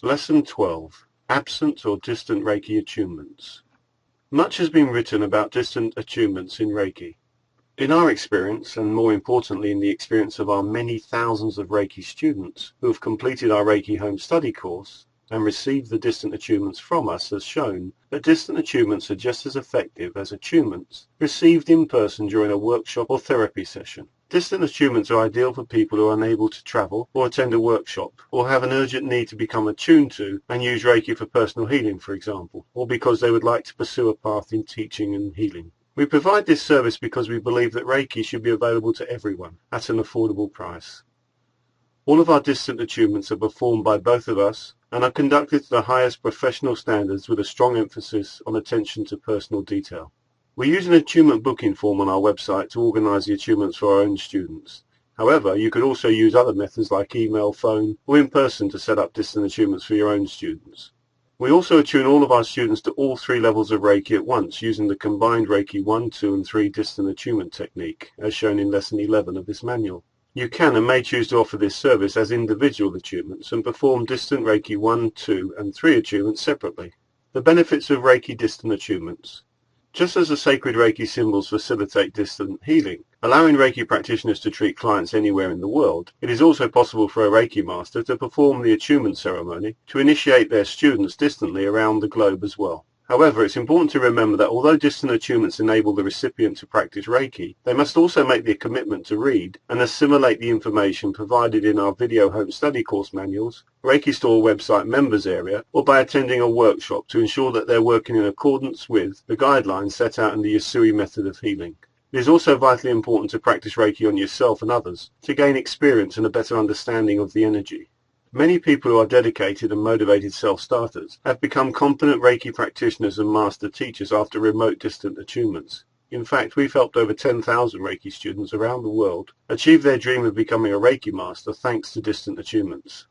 Lesson 12. Absent or Distant Reiki Attunements. Much has been written about distant attunements in Reiki. In our experience, and more importantly in the experience of our many thousands of Reiki students who have completed our Reiki Home Study course and received the distant attunements from us, has shown that distant attunements are just as effective as attunements received in person during a workshop or therapy session. Distant attunements are ideal for people who are unable to travel or attend a workshop, or have an urgent need to become attuned to and use Reiki for personal healing, for example, or because they would like to pursue a path in teaching and healing. We provide this service because we believe that Reiki should be available to everyone at an affordable price. All of our distant attunements are performed by both of us and are conducted to the highest professional standards with a strong emphasis on attention to personal detail. We use an attunement booking form on our website to organise the attunements for our own students. However, you could also use other methods like email, phone, or in person to set up distant attunements for your own students. We also attune all of our students to all 3 levels of Reiki at once using the combined Reiki 1, 2 and 3 distant attunement technique, as shown in Lesson 11 of this manual. You can and may choose to offer this service as individual attunements and perform distant Reiki 1, 2 and 3 attunements separately. The benefits of Reiki distant attunements. Just as the sacred Reiki symbols facilitate distant healing, allowing Reiki practitioners to treat clients anywhere in the world, it is also possible for a Reiki master to perform the attunement ceremony to initiate their students distantly around the globe as well. However, it's important to remember that although distant attunements enable the recipient to practice Reiki, they must also make the commitment to read and assimilate the information provided in our video home study course manuals, Reiki Store website members area, or by attending a workshop to ensure that they're working in accordance with the guidelines set out in the Yasui method of healing. It is also vitally important to practice Reiki on yourself and others to gain experience and a better understanding of the energy. Many people who are dedicated and motivated self-starters have become competent Reiki practitioners and master teachers after remote distant attunements. In fact, we've helped over 10,000 Reiki students around the world achieve their dream of becoming a Reiki master thanks to distant attunements.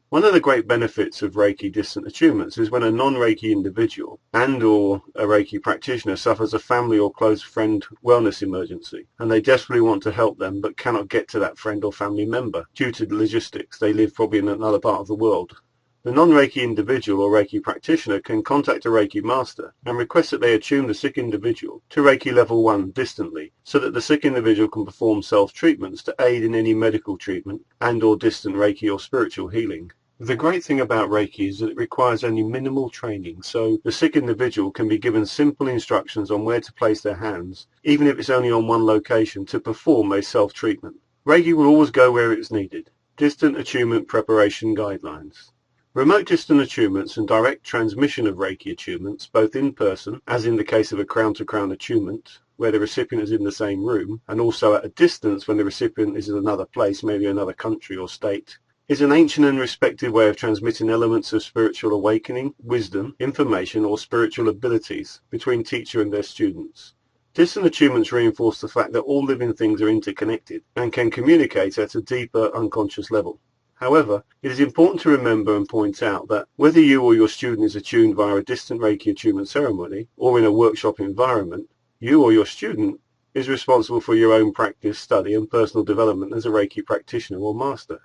One of the great benefits of Reiki distant attunements is when a non-Reiki individual and or a Reiki practitioner suffers a family or close friend wellness emergency and they desperately want to help them but cannot get to that friend or family member due to the logistics. They live probably in another part of the world. The non-Reiki individual or Reiki practitioner can contact a Reiki master and request that they attune the sick individual to Reiki level 1 distantly so that the sick individual can perform self-treatments to aid in any medical treatment and or distant Reiki or spiritual healing. The great thing about Reiki is that it requires only minimal training, so the sick individual can be given simple instructions on where to place their hands, even if it's only on one location, to perform a self-treatment. Reiki will always go where it's needed. Distant attunement preparation guidelines. Remote distant attunements and direct transmission of Reiki attunements, both in person, as in the case of a crown-to-crown attunement, where the recipient is in the same room, and also at a distance when the recipient is in another place, maybe another country or state, is an ancient and respected way of transmitting elements of spiritual awakening, wisdom, information, or spiritual abilities between teacher and their students. Distant attunements reinforce the fact that all living things are interconnected and can communicate at a deeper unconscious level. However, it is important to remember and point out that whether you or your student is attuned via a distant Reiki attunement ceremony or in a workshop environment, you or your student is responsible for your own practice, study, and personal development as a Reiki practitioner or master.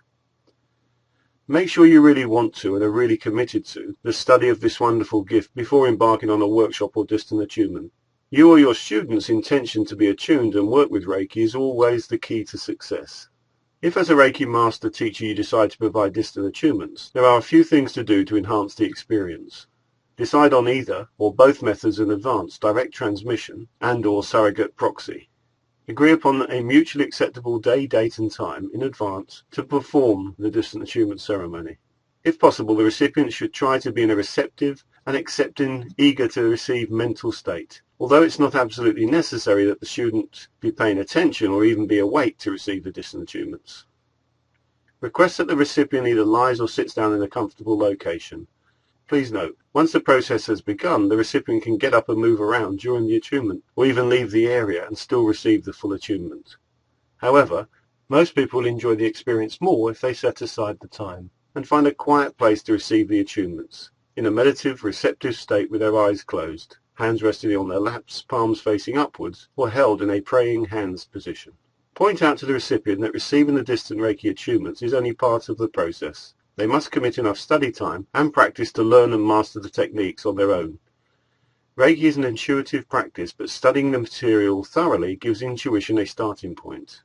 Make sure you really want to and are really committed to the study of this wonderful gift before embarking on a workshop or distant attunement. You or your student's intention to be attuned and work with Reiki is always the key to success. If as a Reiki master teacher you decide to provide distant attunements, there are a few things to do to enhance the experience. Decide on either or both methods in advance, direct transmission and or surrogate proxy. Agree upon a mutually acceptable day, date and time in advance to perform the distant attunement ceremony. If possible, the recipient should try to be in a receptive and accepting, eager to receive mental state, although it's not absolutely necessary that the student be paying attention or even be awake to receive the distant attunements. Request that the recipient either lies or sits down in a comfortable location. Please note, once the process has begun, the recipient can get up and move around during the attunement, or even leave the area and still receive the full attunement. However, most people will enjoy the experience more if they set aside the time and find a quiet place to receive the attunements, in a meditative, receptive state with their eyes closed, hands resting on their laps, palms facing upwards, or held in a praying hands position. Point out to the recipient that receiving the distant Reiki attunements is only part of the process. They must commit enough study time and practice to learn and master the techniques on their own. Reiki is an intuitive practice, but studying the material thoroughly gives intuition a starting point.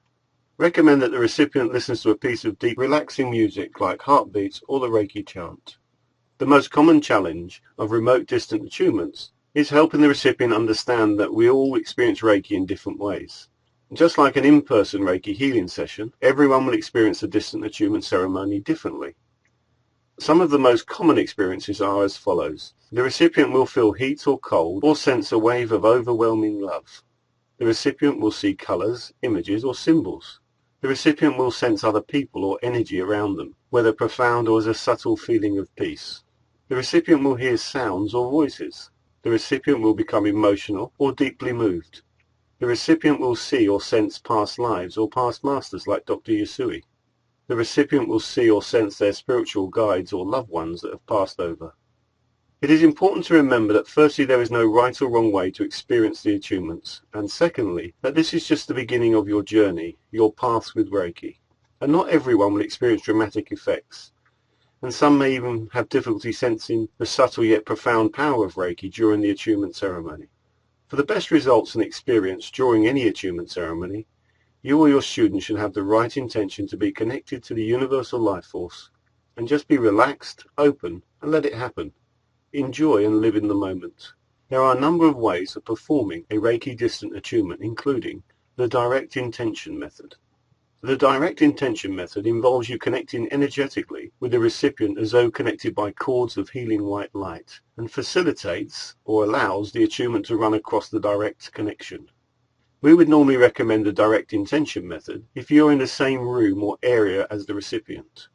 Recommend that the recipient listens to a piece of deep, relaxing music like heartbeats or the Reiki chant. The most common challenge of remote distant attunements is helping the recipient understand that we all experience Reiki in different ways. Just like an in-person Reiki healing session, everyone will experience the distant attunement ceremony differently. Some of the most common experiences are as follows. The recipient will feel heat or cold or sense a wave of overwhelming love. The recipient will see colors, images, or symbols. The recipient will sense other people or energy around them, whether profound or as a subtle feeling of peace. The recipient will hear sounds or voices. The recipient will become emotional or deeply moved. The recipient will see or sense past lives or past masters like Dr. Yasui. The recipient will see or sense their spiritual guides or loved ones that have passed over. It is important to remember that firstly there is no right or wrong way to experience the attunements, and secondly that this is just the beginning of your journey, your path with Reiki. And not everyone will experience dramatic effects, and some may even have difficulty sensing the subtle yet profound power of Reiki during the attunement ceremony. For the best results and experience during any attunement ceremony, you or your student should have the right intention to be connected to the universal life force, and just be relaxed, open, and let it happen. Enjoy and live in the moment. There are a number of ways of performing a Reiki distant attunement, including the direct intention method. The direct intention method involves you connecting energetically with the recipient as though connected by cords of healing white light, and facilitates or allows the attunement to run across the direct connection. We would normally recommend the direct intention method if you're in the same room or area as the recipient.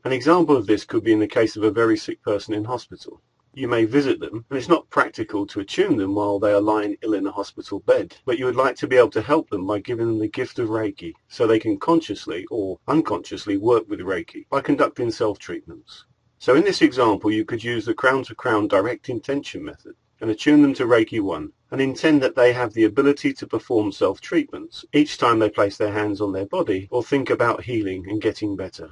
An example of this could be in the case of a very sick person in hospital. You may visit them, and it's not practical to attune them while they are lying ill in a hospital bed, but you would like to be able to help them by giving them the gift of Reiki, so they can consciously or unconsciously work with Reiki by conducting self-treatments. So in this example, you could use the crown-to-crown direct intention method and attune them to Reiki 1, and intend that they have the ability to perform self-treatments each time they place their hands on their body or think about healing and getting better.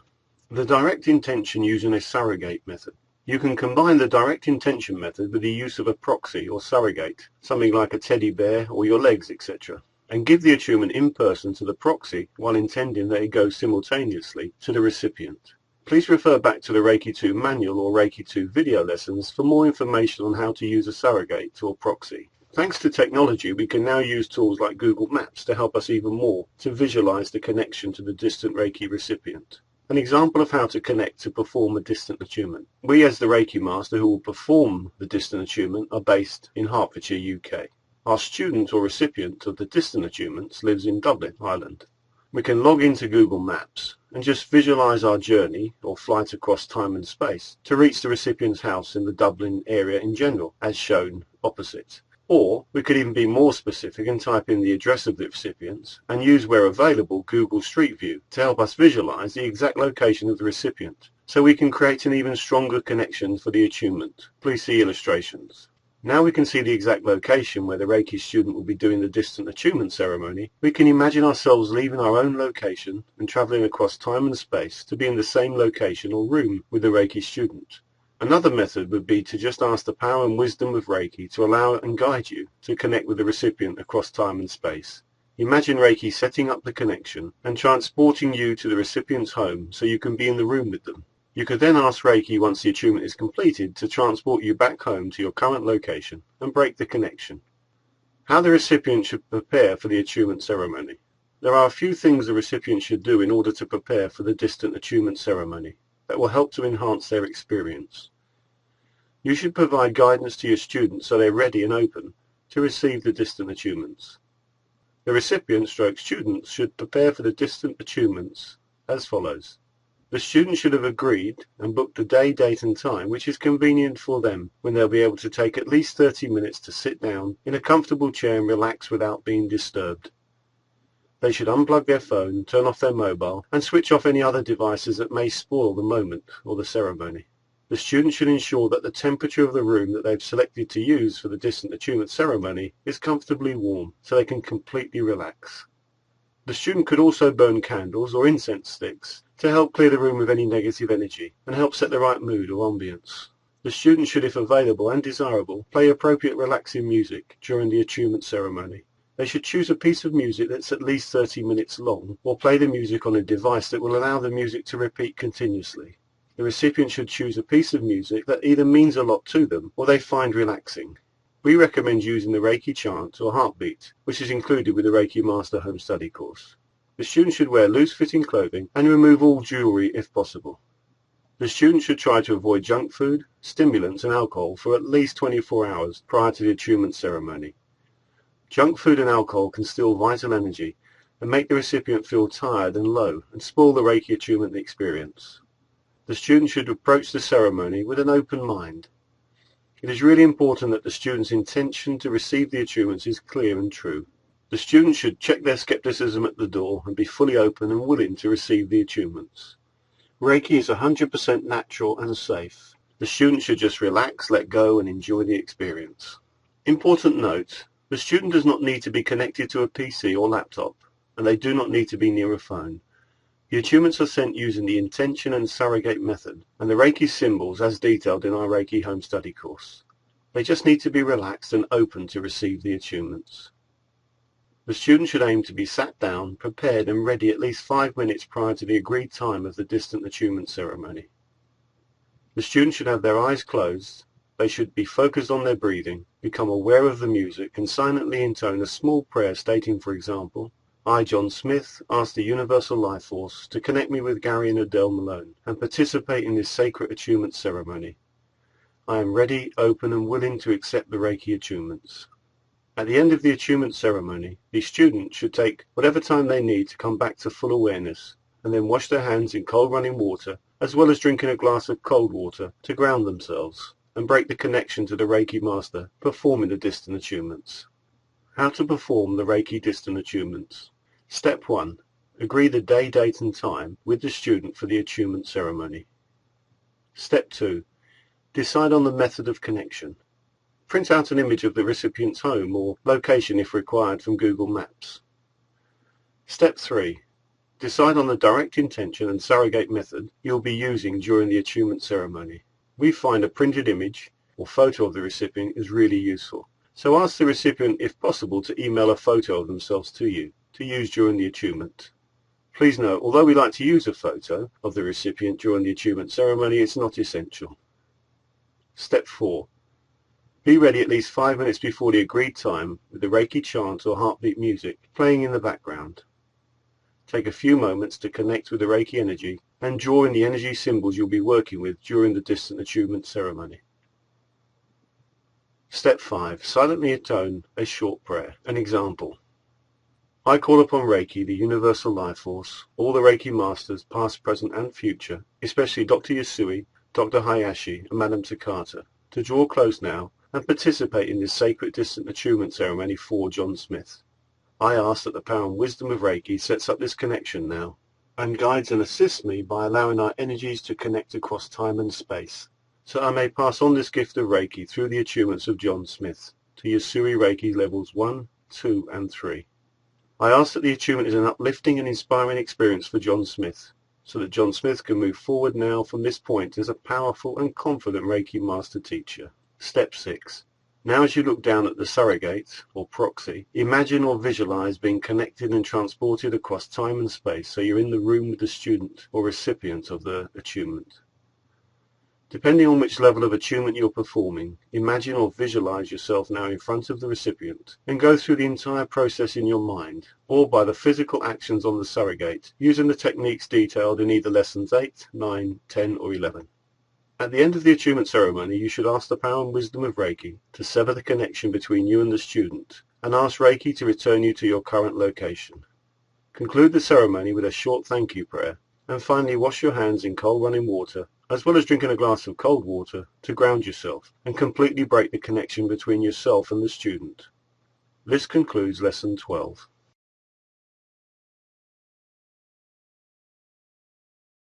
The direct intention using a surrogate method. You can combine the direct intention method with the use of a proxy or surrogate, something like a teddy bear or your legs, etc., and give the attunement in person to the proxy while intending that it goes simultaneously to the recipient. Please refer back to the Reiki 2 manual or Reiki 2 video lessons for more information on how to use a surrogate or proxy. Thanks to technology, we can now use tools like Google Maps to help us even more to visualize the connection to the distant Reiki recipient. An example of how to connect to perform a distant attunement. We, as the Reiki master who will perform the distant attunement, are based in Hertfordshire, UK. Our student or recipient of the distant attunements lives in Dublin, Ireland. We can log into Google Maps and just visualize our journey or flight across time and space to reach the recipient's house in the Dublin area in general, as shown opposite. Or we could even be more specific and type in the address of the recipients and use, where available, Google Street View to help us visualize the exact location of the recipient, so we can create an even stronger connection for the attunement. Please see illustrations. Now we can see the exact location where the Reiki student will be doing the distant attunement ceremony. We can imagine ourselves leaving our own location and traveling across time and space to be in the same location or room with the Reiki student. Another method would be to just ask the power and wisdom of Reiki to allow and guide you to connect with the recipient across time and space. Imagine Reiki setting up the connection and transporting you to the recipient's home so you can be in the room with them. You could then ask Reiki, once the attunement is completed, to transport you back home to your current location and break the connection. How the recipient should prepare for the attunement ceremony. There are a few things the recipient should do in order to prepare for the distant attunement ceremony that will help to enhance their experience. You should provide guidance to your students so they're ready and open to receive the distant attunements. The recipient/students should prepare for the distant attunements as follows. The student should have agreed and booked the day, date and time which is convenient for them, when they'll be able to take at least 30 minutes to sit down in a comfortable chair and relax without being disturbed. They should unplug their phone, turn off their mobile, and switch off any other devices that may spoil the moment or the ceremony. The student should ensure that the temperature of the room that they've selected to use for the distant attunement ceremony is comfortably warm, so they can completely relax. The student could also burn candles or incense sticks to help clear the room of any negative energy and help set the right mood or ambience. The student should, if available and desirable, play appropriate relaxing music during the attunement ceremony. They should choose a piece of music that's at least 30 minutes long, or play the music on a device that will allow the music to repeat continuously. The recipient should choose a piece of music that either means a lot to them or they find relaxing. We recommend using the Reiki chant or heartbeat, which is included with the Reiki Master Home Study course. The student should wear loose-fitting clothing and remove all jewelry if possible. The student should try to avoid junk food, stimulants and alcohol for at least 24 hours prior to the attunement ceremony. Junk food and alcohol can steal vital energy and make the recipient feel tired and low and spoil the Reiki attunement experience. The student should approach the ceremony with an open mind. It is really important that the student's intention to receive the attunements is clear and true. The student should check their skepticism at the door and be fully open and willing to receive the attunements. Reiki is 100% natural and safe. The student should just relax, let go, and enjoy the experience. Important note, the student does not need to be connected to a PC or laptop, and they do not need to be near a phone. The attunements are sent using the intention and surrogate method, and the Reiki symbols as detailed in our Reiki Home Study course. They just need to be relaxed and open to receive the attunements. The student should aim to be sat down, prepared and ready at least 5 minutes prior to the agreed time of the distant attunement ceremony. The student should have their eyes closed. They should be focused on their breathing, become aware of the music and silently intone a small prayer stating, for example, I, John Smith, ask the Universal Life Force to connect me with Gary and Adele Malone and participate in this sacred attunement ceremony. I am ready, open and willing to accept the Reiki attunements. At the end of the attunement ceremony, the student should take whatever time they need to come back to full awareness and then wash their hands in cold running water as well as drinking a glass of cold water to ground themselves and break the connection to the Reiki Master performing the distant attunements. How to perform the Reiki distant attunements. Step 1. Agree the day, date and time with the student for the attunement ceremony. Step 2. Decide on the method of connection. Print out an image of the recipient's home or location if required from Google Maps. Step 3. Decide on the direct intention and surrogate method you'll be using during the attunement ceremony. We find a printed image or photo of the recipient is really useful. So ask the recipient if possible to email a photo of themselves to you to use during the attunement. Please note, although we like to use a photo of the recipient during the attunement ceremony, it's not essential. Step 4. Be ready at least 5 minutes before the agreed time with the Reiki chant or heartbeat music playing in the background. Take a few moments to connect with the Reiki energy and draw in the energy symbols you'll be working with during the distant attunement ceremony. Step 5. Silently attune a short prayer. An example. I call upon Reiki, the Universal Life Force, all the Reiki Masters, past, present and future, especially Dr. Yasui, Dr. Hayashi and Madam Takata, to draw close now and participate in this sacred distant attunement ceremony for John Smith. I ask that the power and wisdom of Reiki sets up this connection now and guides and assists me by allowing our energies to connect across time and space, so I may pass on this gift of Reiki through the attunements of John Smith to Yasui Reiki levels 1, 2 and 3. I ask that the attunement is an uplifting and inspiring experience for John Smith, so that John Smith can move forward now from this point as a powerful and confident Reiki Master Teacher. Step 6. Now as you look down at the surrogate, or proxy, imagine or visualize being connected and transported across time and space so you're in the room with the student or recipient of the attunement. Depending on which level of attunement you're performing, imagine or visualize yourself now in front of the recipient and go through the entire process in your mind or by the physical actions on the surrogate using the techniques detailed in either lessons 8, 9, 10 or 11. At the end of the attunement ceremony, you should ask the power and wisdom of Reiki to sever the connection between you and the student and ask Reiki to return you to your current location. Conclude the ceremony with a short thank you prayer and finally wash your hands in cold running water as well as drinking a glass of cold water to ground yourself and completely break the connection between yourself and the student. This concludes Lesson 12.